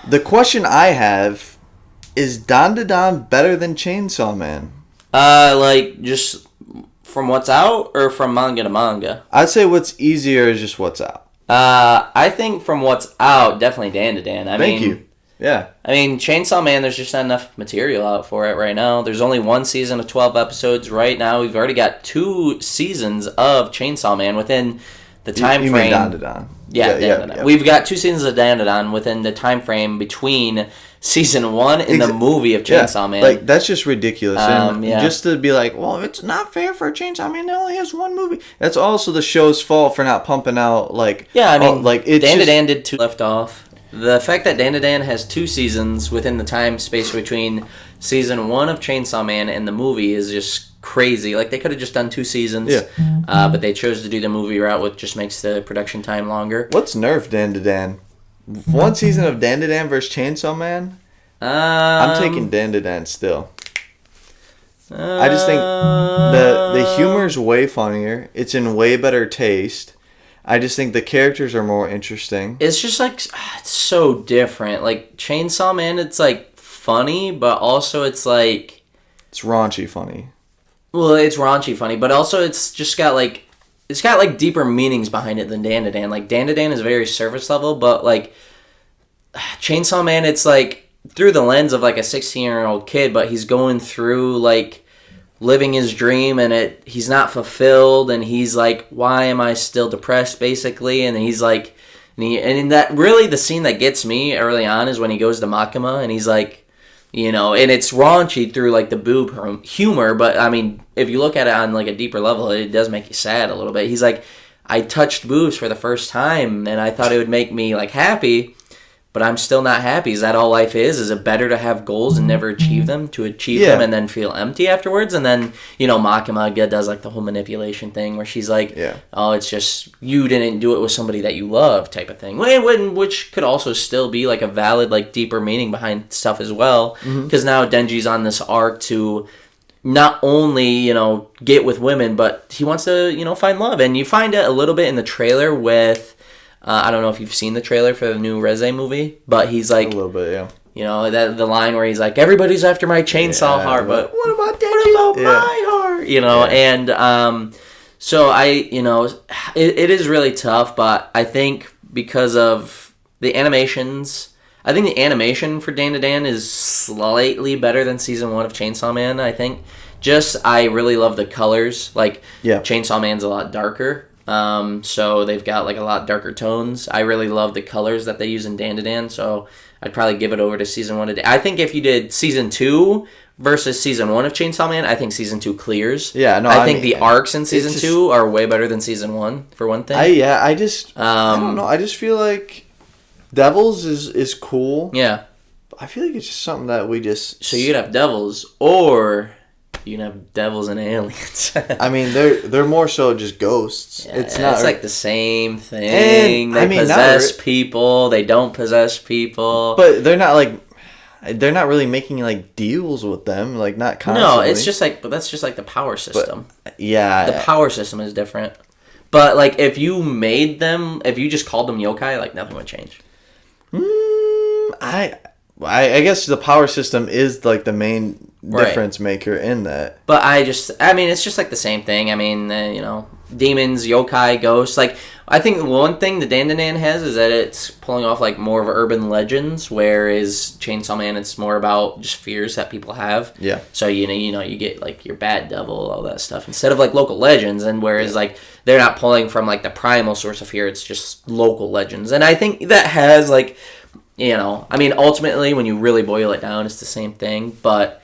The question I have is Dandadan better than Chainsaw Man? Like, just from what's out or from manga to manga? I'd say what's easier is just what's out. I think from what's out, definitely Dandadan. Thank you. Yeah. I mean, Chainsaw Man, there's just not enough material out for it right now. There's only one season of 12 episodes right now. We've already got 2 seasons of Chainsaw Man within the time you frame. You mean Dandadan. Yeah, Dandadan. Yeah. We've got 2 seasons of Dandadan within the time frame between season 1 and the movie of Chainsaw Man. Like, that's just ridiculous. And yeah. just to be like, well, it's not fair for Chainsaw Man. It only has 1 movie. That's also the show's fault for not pumping out, like... Yeah, I mean, it's Dandadan did 2 left off. The fact that Dandadan has 2 seasons within the time space between season 1 of Chainsaw Man and the movie is just crazy. Like, they could have just done 2 seasons, but they chose to do the movie route, which just makes the production time longer. What's nerfed Dandadan? 1 season of Dandadan vs Chainsaw Man? I'm taking Dandadan still. I just think the humor's way funnier. It's in way better taste. I just think the characters are more interesting. It's just like, it's so different. Like, Chainsaw Man, it's like funny, but also it's like... It's raunchy funny. Well, it's raunchy funny, but also it's just got like... It's got like deeper meanings behind it than Dandadan. Like, Dandadan is very surface level, but like... Chainsaw Man, it's like through the lens of like a 16-year-old kid, but he's going through like... living his dream and he's not fulfilled and he's like, why am I still depressed, basically? And he's like, and that really the scene that gets me early on is when he goes to Makima and he's like, and it's raunchy through like the boob humor, but I mean, if you look at it on like a deeper level, it does make you sad a little bit. He's like, I touched boobs for the first time and I thought it would make me like happy, but I'm still not happy. Is that all life is? Is it better to have goals and never achieve them, to achieve them and then feel empty afterwards? And then, Makima does like the whole manipulation thing where she's like, oh, it's just you didn't do it with somebody that you love type of thing. Which could also still be like a valid, like deeper meaning behind stuff as well. Because now Denji's on this arc to not only, get with women, but he wants to, find love. And you find it a little bit in the trailer with... I don't know if you've seen the trailer for the new Reze movie, but he's like... A little bit, yeah. The line where he's like, everybody's after my chainsaw heart, but what about my heart? And so it is really tough, but I think because of the animations... I think the animation for Dandadan is slightly better than Season 1 of Chainsaw Man, I think. I really love the colors. Like, Chainsaw Man's a lot darker. So they've got like a lot darker tones. I really love the colors that they use in Dandadan, so I'd probably give it over to Season 1 today. I think if you did Season 2 versus Season 1 of Chainsaw Man, I think Season 2 clears. Yeah, no, I think the arcs in Season 2 are way better than Season 1, for one thing. I don't know. I just feel like Devils is cool. Yeah. I feel like it's just something that we just... So you'd have Devils, or... You can have devils and aliens. I mean, they're more so just ghosts. Yeah, it's like the same thing. They possess people. They don't possess people. But they're not really making like deals with them. Like not constantly. No, it's just like, but that's just like the power system. But, yeah, the power system is different. But like, if you just called them yokai, like nothing would change. I guess the power system is like the main difference maker in that. But it's just like the same thing. I mean, demons, yokai, ghosts. Like, I think one thing the Dandadan has is that it's pulling off like more of urban legends, whereas Chainsaw Man, it's more about just fears that people have. Yeah. So you get like your bad devil, all that stuff, instead of like local legends. And whereas like they're not pulling from like the primal source of fear, it's just local legends. And I think that has like, ultimately when you really boil it down, it's the same thing. But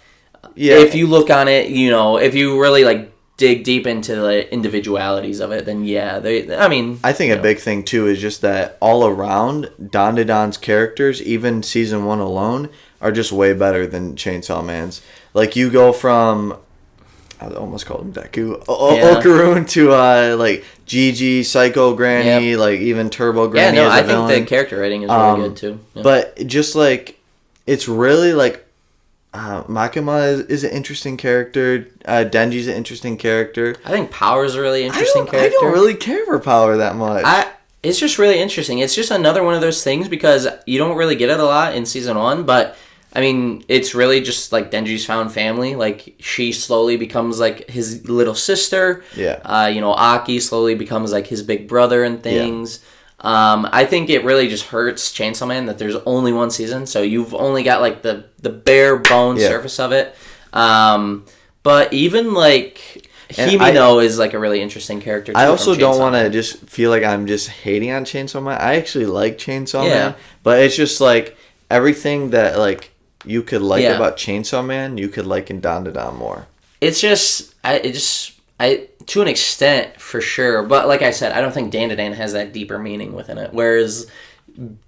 if you look on it, if you really like dig deep into the individualities of it, then I think a big thing too is just that all around Dandadan's characters, even Season 1 alone, are just way better than Chainsaw Man's. Like you go from, I almost called him Deku, Okaroon to like Gigi, Psycho Granny, like even Turbo Granny. I think the character writing is really good too. Yeah. But just like it's really like Makima is an interesting character. Denji's an interesting character. I think Power's a really interesting character. I don't really care for Power that much. it's just really interesting. It's just another one of those things because you don't really get it a lot in season 1, but I mean, it's really just like Denji's found family. Like she slowly becomes like his little sister. Yeah. You know, Aki slowly becomes like his big brother and things. I think it really just hurts Chainsaw Man that there's only one season, so you've only got like the bare bone surface of it. But even like Himino is like a really interesting character too. I also don't want to just feel like I'm just hating on Chainsaw Man. I actually like Chainsaw Man, but it's just like everything that like you could like about Chainsaw Man, you could like in Dandadan more. It's just I to an extent for sure, but like I said, I don't think Dandadan has that deeper meaning within it. Whereas,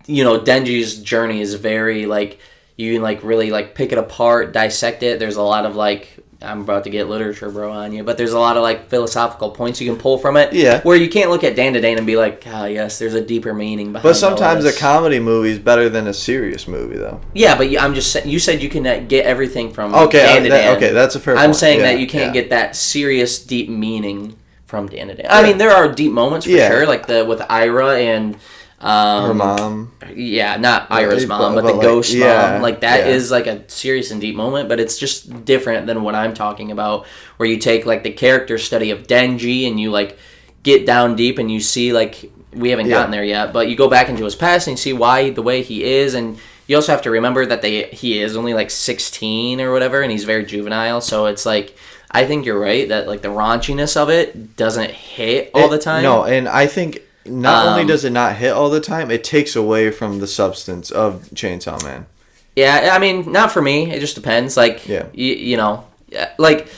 you know, Denji's journey is very like you can like really like pick it apart, dissect it. There's a lot of like I'm about to get literature bro on you, but there's a lot of like philosophical points you can pull from it. Yeah. Where you can't look at Dandadan and be like, yes, there's a deeper meaning behind it. But sometimes a comedy movie is better than a serious movie, though. Yeah, but I'm just saying, you said you can get everything from Dandadan. Okay, that's a fair point. I'm saying that you can't get that serious, deep meaning from Dandadan. I mean, there are deep moments for sure, like with Ira and her mom. Yeah, not Ira's mom, but the like, ghost mom. Like that is like a serious and deep moment, but it's just different than what I'm talking about, where you take like the character study of Denji and you like get down deep and you see like we haven't gotten there yet, but you go back into his past and you see why the way he is, and you also have to remember that he is only like 16 or whatever, and he's very juvenile, so it's like I think you're right that like the raunchiness of it doesn't hit all the time. No, and I think not only does it not hit all the time, it takes away from the substance of Chainsaw Man. Yeah, I mean, not for me. It just depends. Like, you know, like,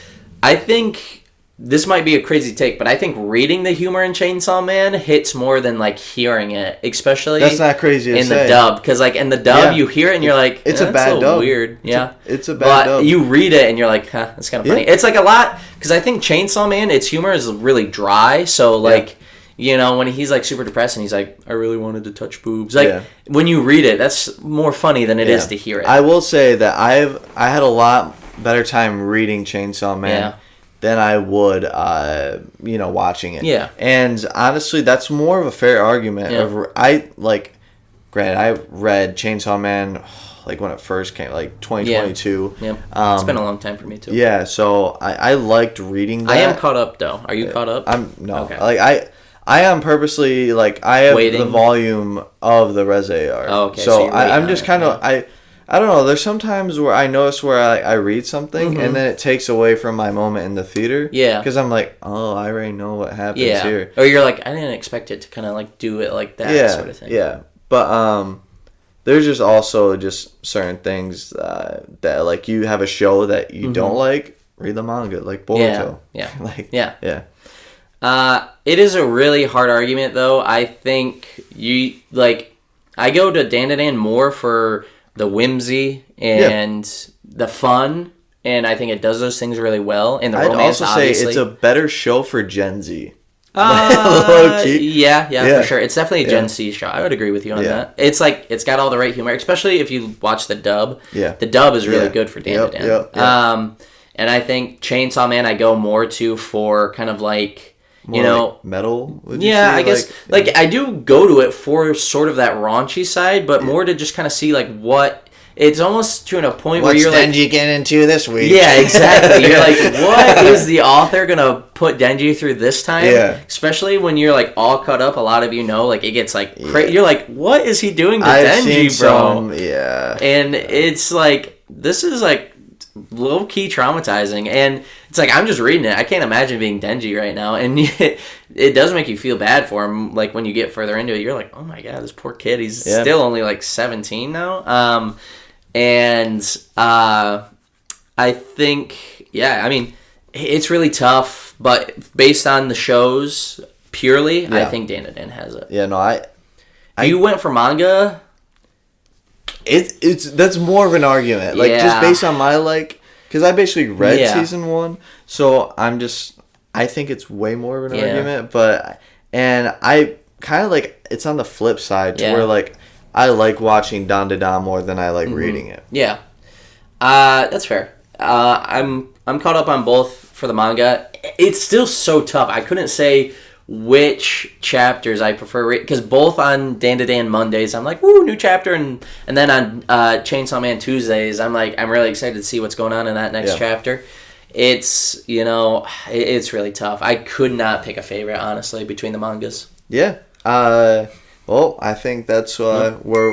I think this might be a crazy take, but I think reading the humor in Chainsaw Man hits more than, like, hearing it, especially that's not crazy to say. The dub. Because, like, in the dub, you hear it and you're like, it's a bad dub. Weird. It's a bad dub. But you read it and you're like, that's kind of funny. It's, like, a lot, because I think Chainsaw Man, its humor is really dry, so, like... You know, when he's, like, super depressed and he's like, I really wanted to touch boobs. Like, when you read it, that's more funny than it is to hear it. I will say that I had a lot better time reading Chainsaw Man than I would, you know, watching it. Yeah. And, honestly, that's more of a fair argument. Granted, I read Chainsaw Man, like, when it first came, like, 2022. Yeah. It's been a long time for me, too. Yeah, so I liked reading that. I am caught up, though. Are you caught up? Okay. I am purposely, like, I have the volume of the Res AR. Oh, okay. So I'm just kind of, I don't know, there's sometimes where I notice where I read something and then it takes away from my moment in the theater. Yeah. Because I'm like, oh, I already know what happens here. Or you're like, I didn't expect it to kind of, like, do it like that sort of thing. Yeah. But, there's just also just certain things that, like, you have a show that you don't like, read the manga, like Boruto. Yeah. It is a really hard argument, though. I think I go to Dandadan more for the whimsy and the fun, and I think it does those things really well. And the romance, also obviously. say it's a better show for Gen Z. Low key. Yeah, for sure. It's definitely a Gen Z show. I would agree with you on that. It's like, it's got all the right humor, especially if you watch the dub. Yeah. The dub is really good for Dandadan. Yep. And I think Chainsaw Man I go more to for kind of like, you know, like metal. I guess like I do go to it for sort of that raunchy side, but more to just kind of see like what it's almost to a point where you're like, what's Denji getting into this week? Yeah, exactly. You're like, what is the author gonna put Denji through this time? Yeah. Especially when you're like all cut up. A lot of you know, like it gets like you're like, what is he doing to Denji, bro? And it's like this is like low key traumatizing, and it's like I'm just reading it. I can't imagine being Denji right now, and it does make you feel bad for him. Like when you get further into it, you're like, oh my god, this poor kid. He's still only like 17 now. I think I mean it's really tough, but based on the shows purely, I think Dandadan has it. Yeah, no, you went for manga. It's that's more of an argument, like just based on my because I basically read season 1, so I think it's way more of an argument, and I kind of like it's on the flip side to where like I like watching Dandadan more than I like reading it. Yeah, that's fair. I'm caught up on both for the manga. It's still so tough. I couldn't say which chapters I prefer, because both on Dandadan Mondays I'm like, woo, new chapter, and then on Chainsaw Man Tuesdays I'm like, I'm really excited to see what's going on in that next chapter. It's, it's really tough. I could not pick a favorite, honestly, between the mangas. Yeah. Well, I think that's where